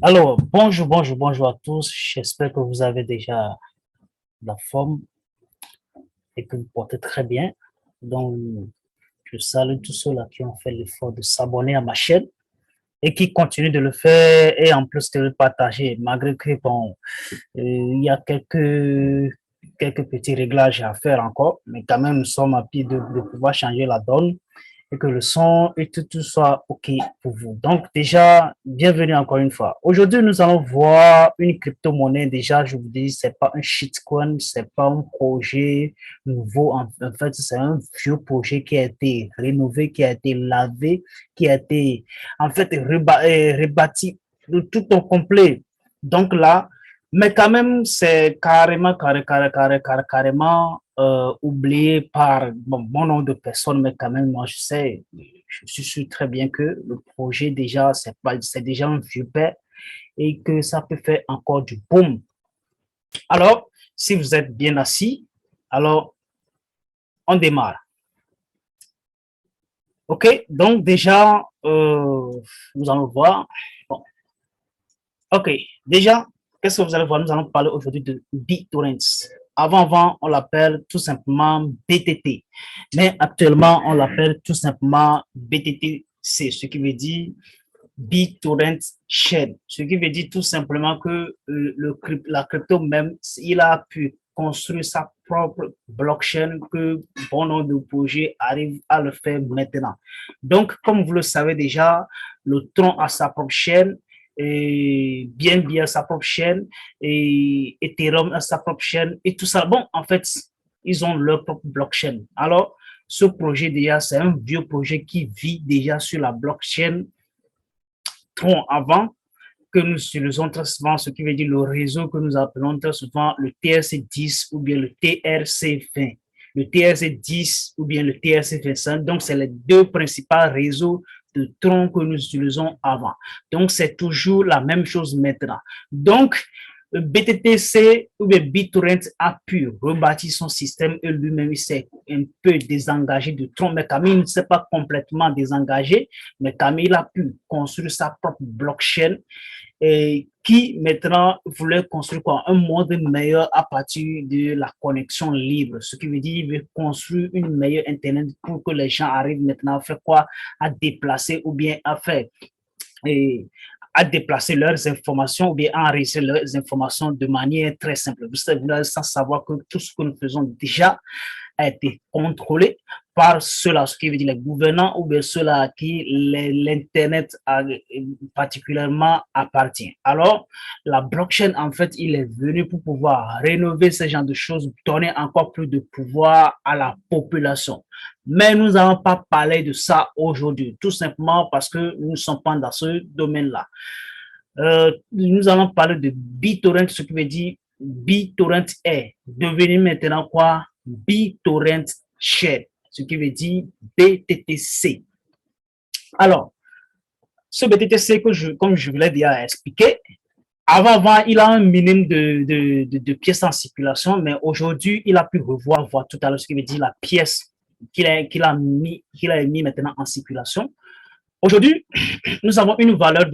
Alors, bonjour à tous. J'espère que vous avez déjà la forme et que vous portez très bien. Donc, je salue tous ceux-là qui ont fait l'effort de s'abonner à ma chaîne et qui continuent de le faire et en plus de le partager, malgré que, bon, il y a quelques petits réglages à faire encore, mais quand même, nous sommes à pied de pouvoir changer la donne et que le son et tout soit OK pour vous. Donc, déjà, bienvenue encore une fois. Aujourd'hui, nous allons voir une crypto-monnaie. Déjà, je vous dis, c'est pas un shitcoin, c'est pas un projet nouveau. En fait, c'est un vieux projet qui a été rénové, qui a été lavé, qui a été, en fait, rebâti de tout au complet. Donc là, mais quand même, c'est carrément oublié par bon nombre de personnes, mais quand même, moi, je suis sûr très bien que le projet, déjà, c'est déjà un vieux père et que ça peut faire encore du boom. Alors, si vous êtes bien assis, alors, on démarre. OK, donc déjà, nous allons voir. Bon. OK, déjà, qu'est-ce que vous allez voir? Nous allons parler aujourd'hui de BitTorrents. Avant, on l'appelle tout simplement BTT. Mais actuellement, on l'appelle tout simplement BTTC, ce qui veut dire BitTorrent Chain. Ce qui veut dire tout simplement que la crypto même, il a pu construire sa propre blockchain que bon nombre de projets arrivent à le faire maintenant. Donc, comme vous le savez déjà, le Tron a sa propre chaîne, et bien sa propre chaîne, et Ethereum a sa propre chaîne, et tout ça. Bon, en fait, ils ont leur propre blockchain. Alors, ce projet déjà, c'est un vieux projet qui vit déjà sur la blockchain Tron avant que nous utilisons très souvent, ce qui veut dire le réseau que nous appelons très souvent le TRC10 ou bien le TRC20. Le TRC10 ou bien le TRC25, donc c'est les deux principaux réseaux de tronc que nous utilisons avant. Donc, c'est toujours la même chose maintenant. Donc, BTTC ou bien BitTorrent a pu rebâtir son système et lui-même il s'est un peu désengagé de Tron, mais Camille ne s'est pas complètement désengagé, mais Camille a pu construire sa propre blockchain et qui maintenant voulait construire quoi? Un monde meilleur à partir de la connexion libre, ce qui veut dire qu'il veut construire une meilleure Internet pour que les gens arrivent maintenant à faire quoi? À déplacer ou bien à faire et à déplacer leurs informations ou bien à enregistrer leurs informations de manière très simple. Vous savez, sans savoir que tout ce que nous faisons déjà a été contrôlé par ceux-là, ce qui veut dire les gouvernants ou bien ceux-là à qui l'Internet particulièrement appartient. Alors, la blockchain, en fait, il est venu pour pouvoir rénover ce genre de choses, donner encore plus de pouvoir à la population. Mais nous n'allons pas parler de ça aujourd'hui, tout simplement parce que nous ne sommes pas dans ce domaine-là. Nous allons parler de BitTorrent, ce qui veut dire BitTorrent est devenu maintenant quoi? BitTorrent Share, ce qui veut dire BTTC. Alors, ce BTTC, comme je vous l'ai déjà expliqué, avant, il a un minimum de pièces en circulation, mais aujourd'hui, il a pu revoir tout à l'heure, ce qui veut dire la pièce qu'il a mis maintenant en circulation. Aujourd'hui, nous avons une valeur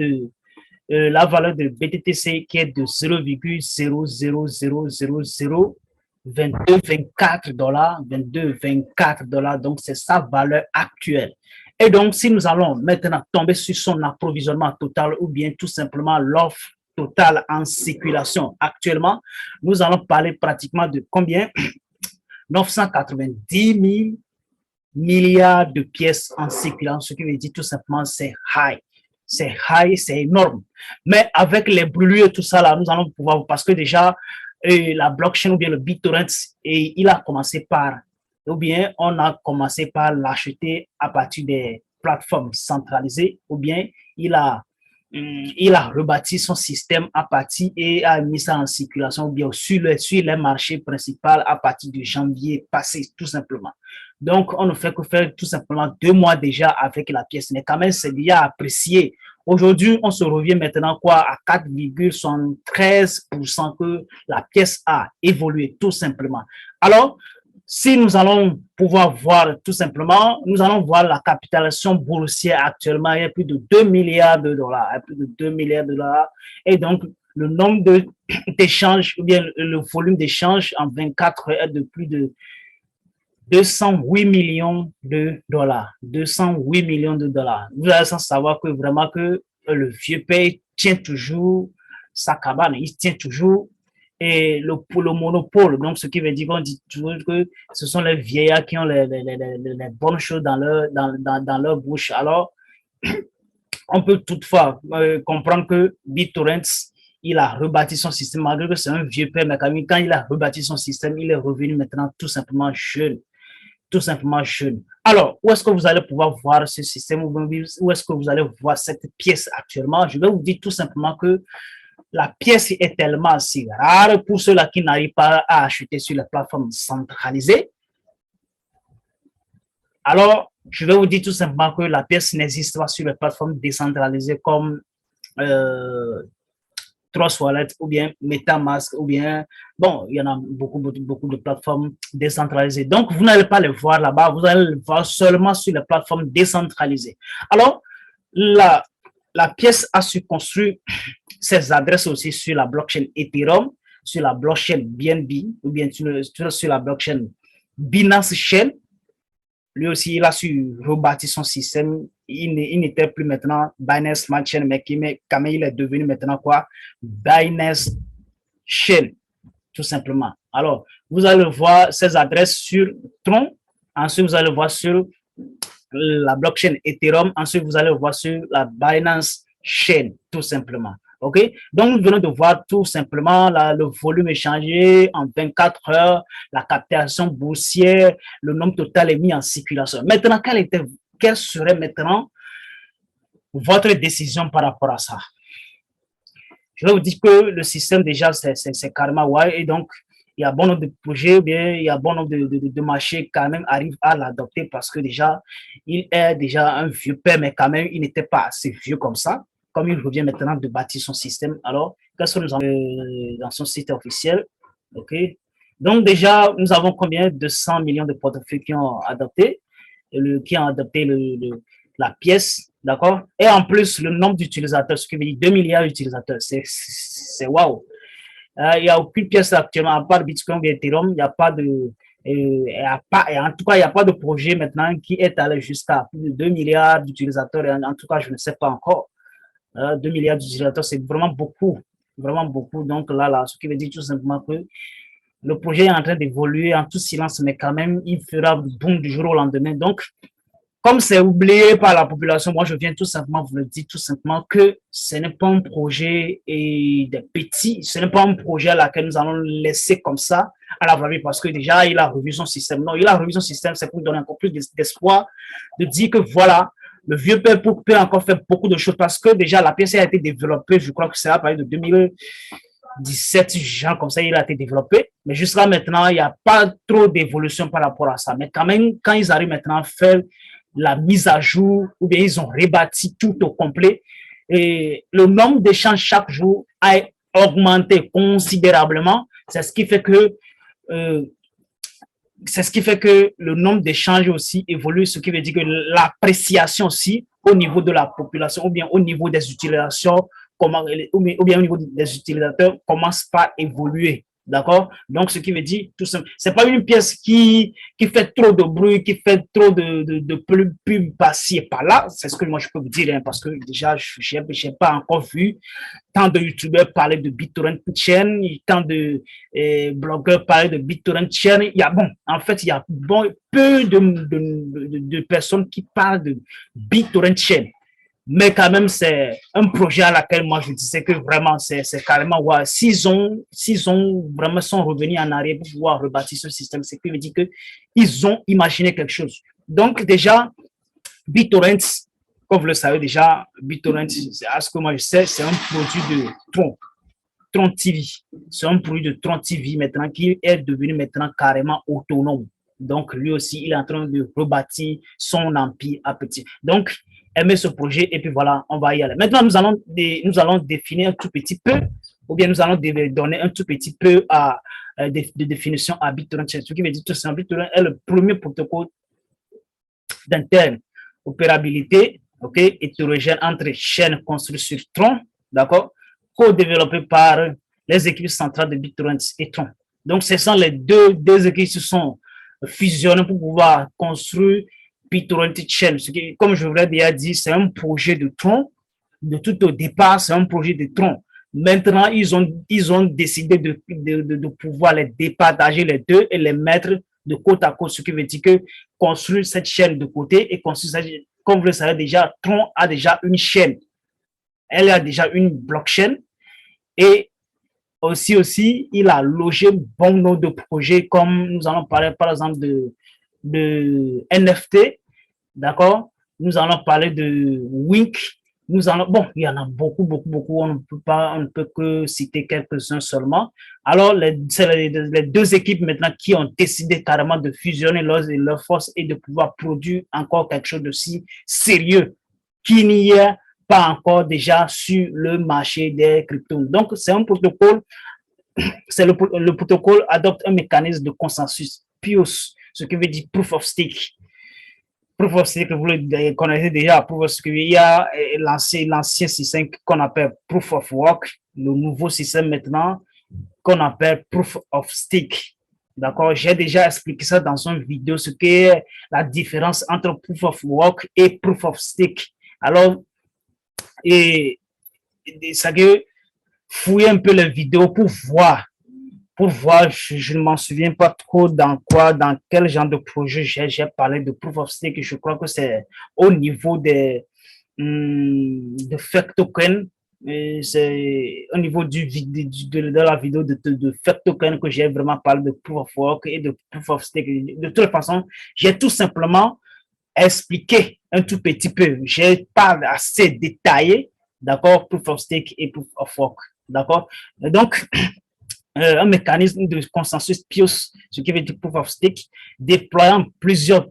la valeur de BTTC qui est de 0,000002224 $, donc c'est sa valeur actuelle. Et donc, si nous allons maintenant tomber sur son approvisionnement total ou bien tout simplement l'offre totale en circulation actuellement, nous allons parler pratiquement de combien? 990 000 milliards de pièces en circulation, ce qui veut dire tout simplement c'est high. C'est high, c'est énorme. Mais avec les brûlures et tout ça, là, nous allons pouvoir, parce que déjà, la blockchain ou bien le BitTorrent, il a commencé par, ou bien on a commencé par l'acheter à partir des plateformes centralisées, ou bien il a rebâti son système à partir et a mis ça en circulation, ou bien sur les marchés principaux à partir de janvier passé, tout simplement. Donc, on ne fait que faire tout simplement 2 mois déjà avec la pièce, mais quand même, c'est bien apprécié. Aujourd'hui, on se revient maintenant quoi à 4,73% que la pièce a évolué tout simplement. Alors, Si nous allons pouvoir voir tout simplement, nous allons voir la capitalisation boursière actuellement, il y a plus de 2 milliards de dollars, il y a plus de 2 milliards de dollars. Et donc, le nombre d'échanges, ou bien le volume d'échanges en 24 heures est de plus de 208 millions de dollars. 208 millions de dollars. Vous allez sans savoir que vraiment que le vieux pays tient toujours sa cabane, il tient toujours et le monopole. Donc, ce qui veut dire qu'on dit toujours que ce sont les vieillards qui ont les bonnes choses dans leur bouche. Alors, on peut toutefois comprendre que BitTorrent, il a rebâti son système, malgré que c'est un vieux père, mais quand il a rebâti son système, il est revenu maintenant tout simplement jeune. Tout simplement jeune. Alors, où est-ce que vous allez pouvoir voir ce système? Où est-ce que vous allez voir cette pièce actuellement? Je vais vous dire tout simplement que la pièce est tellement si rare pour ceux-là qui n'arrivent pas à acheter sur les plateformes centralisées. Alors, je vais vous dire tout simplement que la pièce n'existe pas sur les plateformes décentralisées comme Trust Wallet ou bien MetaMask ou bien, bon, il y en a beaucoup de plateformes décentralisées. Donc, vous n'allez pas les voir là-bas, vous allez les voir seulement sur les plateformes décentralisées. Alors, la pièce a su construire ses adresses aussi sur la blockchain Ethereum, sur la blockchain BNB ou bien sur la blockchain Binance Chain. Lui aussi, il a su rebâtir son système. Il n'était plus maintenant Binance Smart Chain, mais quand même, il est devenu maintenant quoi? Binance Chain, tout simplement. Alors, vous allez voir ces adresses sur Tron. Ensuite, vous allez voir sur la blockchain Ethereum. Ensuite, vous allez voir sur la Binance Chain, tout simplement. OK? Donc, nous venons de voir tout simplement le volume échangé en 24 heures, la captation boursière, le nombre total est mis en circulation. Maintenant, quelle serait maintenant votre décision par rapport à ça? Je vais vous dire que le système, déjà, c'est carrément ouais. Et donc, il y a bon nombre de projets, bien, il y a bon nombre de marchés quand même arrivent à l'adopter parce que déjà, il est déjà un vieux père, mais quand même, il n'était pas assez vieux comme ça. Comme il revient maintenant de bâtir son système, alors, qu'est-ce que nous avons dans son site officiel? OK. Donc, déjà, nous avons combien de 100 millions de portefeuilles qui ont adopté, la pièce, d'accord? Et en plus, le nombre d'utilisateurs, ce qui veut dire 2 milliards d'utilisateurs, c'est waouh. Il n'y a aucune pièce actuellement, à part Bitcoin et Ethereum, il n'y a pas de. En tout cas, il n'y a pas de projet maintenant qui est allé jusqu'à plus de 2 milliards d'utilisateurs. En tout cas, je ne sais pas encore. 2 milliards d'utilisateurs, c'est vraiment beaucoup. Vraiment beaucoup. Donc là, ce qui veut dire tout simplement que le projet est en train d'évoluer en tout silence, mais quand même, il fera boum du jour au lendemain. Donc, comme c'est oublié par la population, moi, je viens tout simplement vous le dire tout simplement que ce n'est pas un projet et des petits, ce n'est pas un projet à laquelle nous allons laisser comme ça à la vraie vie parce que déjà, il a revu son système. Non, il a revu son système, c'est pour donner encore plus d'espoir, de dire que voilà, le vieux père peut encore faire beaucoup de choses parce que déjà, la pièce a été développée, je crois que c'est à partir de 2017, genre comme ça, il a été développé. Mais jusqu'à maintenant, il n'y a pas trop d'évolution par rapport à ça. Mais quand même, quand ils arrivent maintenant à faire la mise à jour, ou bien ils ont rebâti tout au complet. Et le nombre d'échanges chaque jour a augmenté considérablement. C'est ce qui fait que le nombre d'échanges aussi évolue, ce qui veut dire que l'appréciation aussi au niveau de la population ou bien au niveau des utilisations, ou bien au niveau des utilisateurs commence par évoluer. D'accord? Donc, ce qui veut dire, tout simplement, c'est pas une pièce qui fait trop de bruit, qui fait trop de pub par-ci et par-là. C'est ce que moi, je peux vous dire, hein, parce que déjà, je n'ai pas encore vu tant de youtubeurs parler de BitTorrent Chain, tant de blogueurs parler de BitTorrent Chain. Il y a, bon, en fait, il y a peu de personnes qui parlent de BitTorrent Chain. Mais quand même, c'est un projet à laquelle moi je disais que vraiment, c'est carrément, ouais, s'ils ont vraiment sont revenus en arrière pour pouvoir rebâtir ce système, c'est qui veut dire qu'ils ont imaginé quelque chose. Donc, déjà, BitTorrent, comme vous le savez déjà, BitTorrent, à ce que moi je sais, c'est un produit de Tron TV. C'est un produit de Tron TV maintenant qui est devenu maintenant carrément autonome. Donc, lui aussi, il est en train de rebâtir son empire à petit. Donc, aimer ce projet et puis voilà, on va y aller. Maintenant, nous allons définir un tout petit peu, ou bien nous allons donner un tout petit peu à de définition à BitTorrent Chain. Ce qui veut dire que BitTorrent est le premier protocole d'interopérabilité, hétérogène entre chaînes construites sur Tron, d'accord, co-développé par les équipes centrales de BitTorrent et Tron. Donc, ce sont les deux équipes qui se sont fusionnées pour pouvoir construire BitTorrent Chain. Comme je vous l'ai déjà dit, c'est un projet de Tron. De tout au départ, c'est un projet de Tron. Maintenant, ils ont décidé de pouvoir les départager les deux et les mettre de côte à côte, ce qui veut dire que construire cette chaîne de côté et construire cette, comme vous le savez déjà, Tron a déjà une chaîne. Elle a déjà une blockchain et aussi, il a logé bon nombre de projets comme nous allons parler par exemple de NFT, d'accord? Nous allons parler de Wink. Bon, il y en a beaucoup, on ne peut que citer quelques-uns seulement. Alors, c'est les deux équipes maintenant qui ont décidé carrément de fusionner leurs forces et de pouvoir produire encore quelque chose de si sérieux qu'il n'y a pas encore déjà sur le marché des cryptos. Donc, c'est un protocole, le protocole adopte un mécanisme de consensus, POS, ce qui veut dire Proof of Stake. Proof of Stake, vous le connaissez déjà. Proof of Stake, il y a l'ancien système qu'on appelle Proof of Work, le nouveau système maintenant qu'on appelle Proof of Stake. D'accord? J'ai déjà expliqué ça dans une vidéo, ce qu'est la différence entre Proof of Work et Proof of Stake. Alors, ça que fouiller un peu les vidéos pour voir, je ne m'en souviens pas trop dans quel genre de projet j'ai parlé de Proof of Stake. Je crois que c'est au niveau de Fake Token. C'est au niveau de la vidéo de Fake Token que j'ai vraiment parlé de Proof of Work et de Proof of Stake. De toute façon, j'ai tout simplement expliqué un tout petit peu. J'ai pas assez détaillé, d'accord, Proof of Stake et Proof of Work, d'accord. Donc, un mécanisme de consensus PIOS, ce qui veut dire Proof of Stake, déployant plusieurs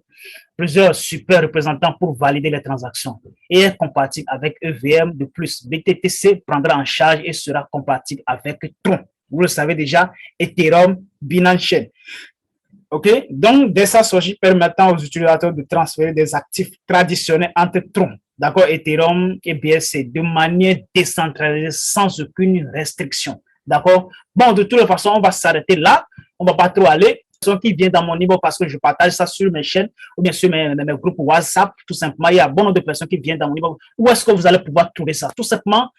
super représentants pour valider les transactions et est compatible avec EVM. De plus, BTTC prendra en charge et sera compatible avec Tron. Vous le savez déjà, Ethereum, Binance Chain. OK? Donc, DSA-Soji permettant aux utilisateurs de transférer des actifs traditionnels entre Tron, d'accord, Ethereum et BSC de manière décentralisée sans aucune restriction. D'accord? Bon, de toute façon, on va s'arrêter là. On ne va pas trop aller. Qui vient dans mon niveau parce que je partage ça sur mes chaînes ou bien sur mes groupes WhatsApp, tout simplement. Il y a bon nombre de personnes qui viennent dans mon niveau. Où est-ce que vous allez pouvoir trouver ça? Tout simplement,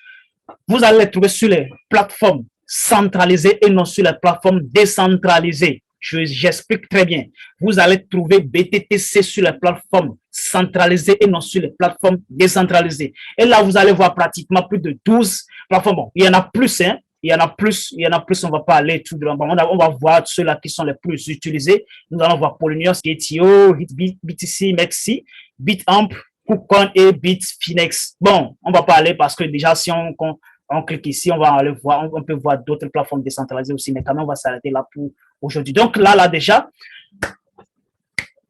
vous allez les trouver sur les plateformes centralisées et non sur les plateformes décentralisées. J'explique très bien. Vous allez trouver BTTC sur les plateformes centralisées et non sur les plateformes décentralisées. Et là, vous allez voir pratiquement plus de 12 plateformes. Bon, il y en a plus, hein. Il y en a plus, on ne va pas aller tout de long. On va voir ceux-là qui sont les plus utilisés. Nous allons voir Polynios, Gethio, BTC, Mexi, Bitamp, KuCoin et Bitfinex. Bon, on ne va pas aller parce que déjà, si on clique ici, on va aller voir, on peut voir d'autres plateformes décentralisées aussi, mais quand même, on va s'arrêter là pour aujourd'hui. Donc là, déjà,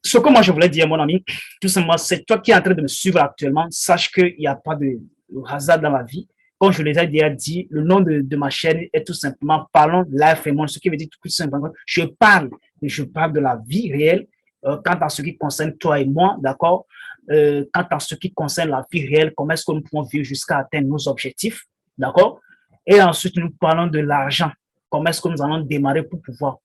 ce que moi je voulais dire, mon ami, tout simplement, c'est toi qui es en train de me suivre actuellement, sache qu'il n'y a pas de hasard dans la vie. Comme je l'ai déjà dit, le nom de ma chaîne est tout simplement Parlons Life et Monde, ce qui veut dire tout simplement, je parle de la vie réelle quant à ce qui concerne toi et moi, d'accord, quant à ce qui concerne la vie réelle, comment est-ce que nous pouvons vivre jusqu'à atteindre nos objectifs, d'accord, et ensuite nous parlons de l'argent, comment est-ce que nous allons démarrer pour pouvoir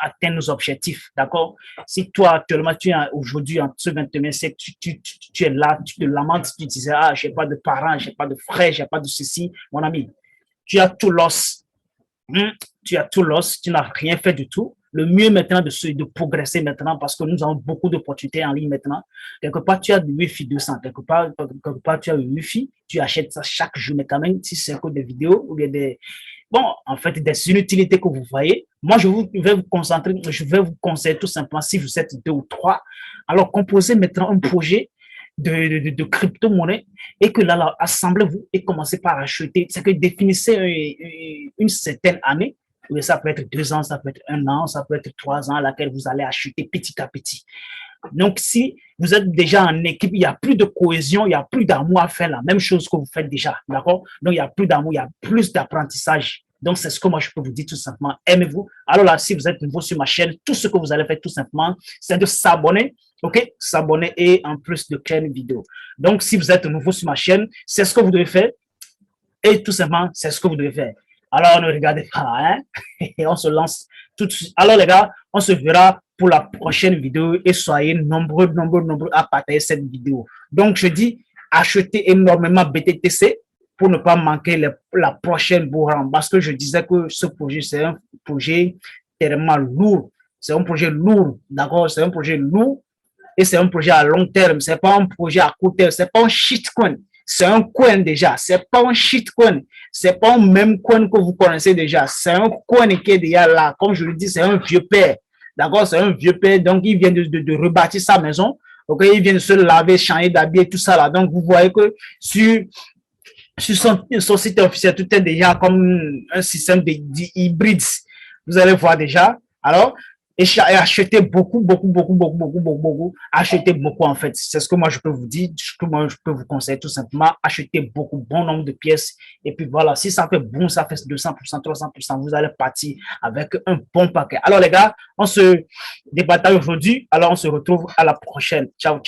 atteindre nos objectifs, d'accord? Si toi, actuellement, tu es aujourd'hui en ce 21e siècle, tu es là, tu te lamentes, tu disais, ah, j'ai pas de parents, j'ai pas de frères, j'ai pas de ceci, mon ami, tu as tout lost. Tu as tout lost, tu n'as rien fait du tout. Le mieux maintenant de progresser maintenant parce que nous avons beaucoup d'opportunités en ligne maintenant. Quelque part, tu as du Wi-Fi 200. Quelque part, tu as du Wi-Fi. Tu achètes ça chaque jour, mais quand même, si c'est que des vidéos ou bien en fait, des inutilités que vous voyez. Moi, je vais vous conseiller tout simplement, si vous êtes 2 ou 3, alors composez maintenant un projet de crypto-monnaie et que là, assemblez-vous et commencez par acheter. C'est que définissez une certaine année. Ça peut être 2 ans, ça peut être 1 an, ça peut être 3 ans à laquelle vous allez acheter petit à petit. Donc, si vous êtes déjà en équipe, il n'y a plus de cohésion, il n'y a plus d'amour à faire la même chose que vous faites déjà, d'accord? Donc, il n'y a plus d'amour, il y a plus d'apprentissage. Donc, c'est ce que moi, je peux vous dire tout simplement. Aimez-vous. Alors là, si vous êtes nouveau sur ma chaîne, tout ce que vous allez faire tout simplement, c'est de s'abonner. OK? S'abonner et en plus de créer une vidéo. Donc, si vous êtes nouveau sur ma chaîne, c'est ce que vous devez faire. Et tout simplement, c'est ce que vous devez faire. Alors, ne regardez pas, hein? Et on se lance tout de suite. Alors, les gars, on se verra pour la prochaine vidéo et soyez nombreux à partager cette vidéo. Donc, je dis, achetez énormément BTTC pour ne pas manquer la prochaine bourrane. Parce que je disais que ce projet, c'est un projet tellement lourd. C'est un projet lourd, d'accord? C'est un projet lourd et c'est un projet à long terme. C'est pas un projet à court terme. C'est pas un shitcoin. C'est un coin déjà. C'est pas un shitcoin. C'est pas un même coin que vous connaissez déjà. C'est un coin qui est déjà là. Comme je le dis, c'est un vieux père. D'accord? C'est un vieux père. Donc, il vient de rebâtir sa maison. Ok? Il vient de se laver, changer d'habit et tout ça là. Donc, vous voyez que sur son site officiel, tout est déjà comme un système hybride. Vous allez voir déjà. Alors, et acheter beaucoup. Acheter beaucoup, en fait. C'est ce que moi, je peux vous dire, ce que moi, je peux vous conseiller tout simplement. Acheter beaucoup, bon nombre de pièces. Et puis voilà, si ça fait bon, ça fait 200%, 300%, vous allez partir avec un bon paquet. Alors, les gars, on se débattait aujourd'hui. Alors, on se retrouve à la prochaine. Ciao, ciao.